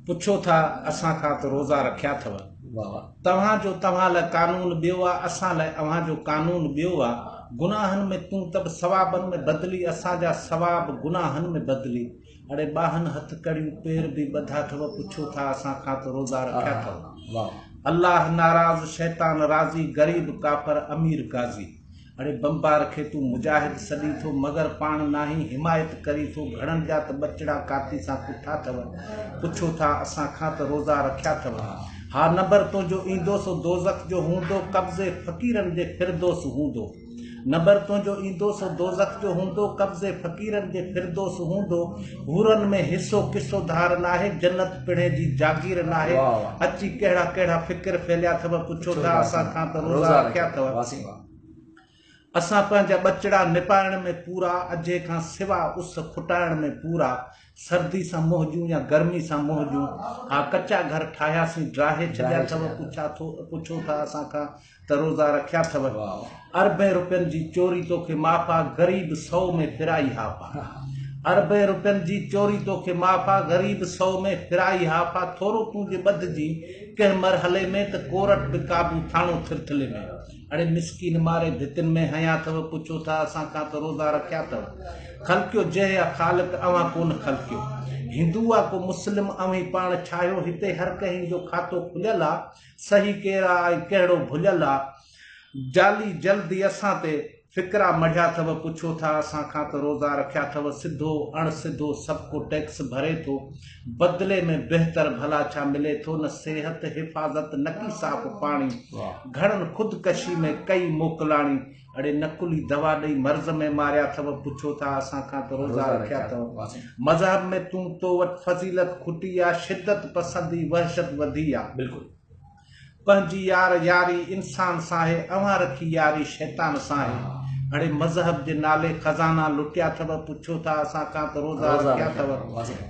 पुछो था असां खां त रोज़ा रखिया अथव। तव्हांजो तव्हां लाइ कानून ॿियो आहे, असां लाइ अव्हांजो कानून ॿियो आहे। गुनाहनि में तूं तब सवाबनि में बदिली, असांजा सवाब गुनाहनि में बदिली। अड़े ॿाहनि हथ कड़ियूं पेर बि ॿधा अथव, पुछो था असां खां त रोज़ा रखिया अथव। अल्लाह नाराज़ शैतान राज़ी, गरीब काफ़र अमीर गाज़ी। अड़े बम्बार खे तूं मुजाहिद सॾी थो, मगर पाण नाही हिमायत करी थो। घणनि जा त बचड़ा काती सां कुठा अथव, पुछो था असां खां त रोज़ा रखिया अथव। हा नंबर तुंहिंजो ईंदो सो दोज़ख जो हूंदो, कब्ज़े फ़क़ीरनि जे फिरदोस हूंदो। नंबर तुंहिंजो ईंदो सो दोज़ख जो हूंदो, कब्ज़े फ़क़ीरनि जे फिरदोस हूंदो। हूरनि में हिसो किसो धार नाहे, जन्नत पिणे जी जागीर नाहे। अची कहिड़ा कहिड़ा फ़िक्र फैलिया अथव, पुछो था असां खां त रोज़ा रखिया अथव। असां पंहिंजा बचड़ा निपाइण में पूरा, अॼे खां सिवा उस फुटाइण में पूरा। सर्दी सां मोहजूं या गर्मी सां मोहजूं, हा कच्चा घर ठाहियासीं ड्राहे छॾिया अथव। पुछो था असां खां त रोज़ा रखिया अथव। अरबे रुपयनि जी चोरी तोखे माफ़ा, गरीब 100 में फिराई हाफ़ा। अरबे रुपयनि जी चोरी तोखे माफ़ा, गरीब 100 में फिराई हाफ़ा। थोरो तूं जे ॿधजी कंहिं मरहले में, त कोरट बि क़ाबू थाणो थिरथिले में। अड़े मिसकीन मारे भितिन में हया अथव, पुछो था असां खां त रोज़ा रखिया अथव। खलकियो जंहिं ख़ालिक अव्हां कोन खलकियो, हिंदू आहे को मुस्लिम अव्हीं पाण छायो। हिते हर कंहिं जो खातो खुलियल आहे, सही केरु आहे कहिड़ो भुलियल आहे। जाली जल्दी असां ते फिक्रा मढ़िया अथव, पुछो था असां खां त रोज़ा रखिया अथव। सिधो अणसिधो सभु को टैक्स भरे थो, बदिले में बहितर भला छा मिले थो। न सेहत हिफ़ाज़त न की साफ़ पाणी, घणनि ख़ुदकशी में कई मोकलाणी। अड़े नकुली दवा ॾेई मर्ज़ में मारिया अथव, पुछो था असां खां त रोज़ा रखिया अथव। मज़हब में तूं तो वटि फज़ीलत खुटी आहे, शिदत पसंदी वहशत वधी आहे। बिल्कुलु पंहिंजी यारी इंसान सां आहे, अव्हां रखी यारी शैतान सां आहे। अड़े मज़हब जे नाले खज़ाना लुटिया अथव, पुछो था असां खां त रोज़ा रखिया अथव।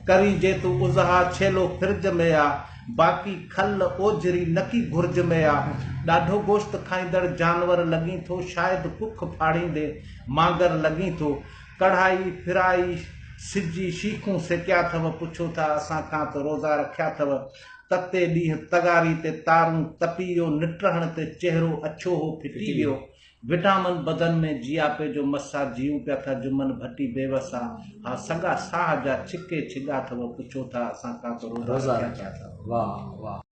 करी जे तूं उज़हा छेलो फ्रिज में आहे, बाक़ी खल ओझरी नकी घुर्ज में आहे। ॾाढो गोश्त खाईंदड़ जानवर लॻी थो, शायदि कुख फाड़ींदे मांगर लॻी थो। कढ़ाई फिराई सिजी शीखूं सेकिया अथव, पुछो था असां खां त रोज़ा रखिया अथव। तते ॾींहुं तगारी ते तारूं तपी वियो, निटहण ते चहिरो अछो हो फिटी वियो। विटामिन बदन में जियापे जो मसा, जीऊं पिया था जुमन भटी बेवसा। हा सॻा साह जा छिके छिॻा अथव, पुछो था असां खां त रोज़ा रखिया अथव। वाह वाह।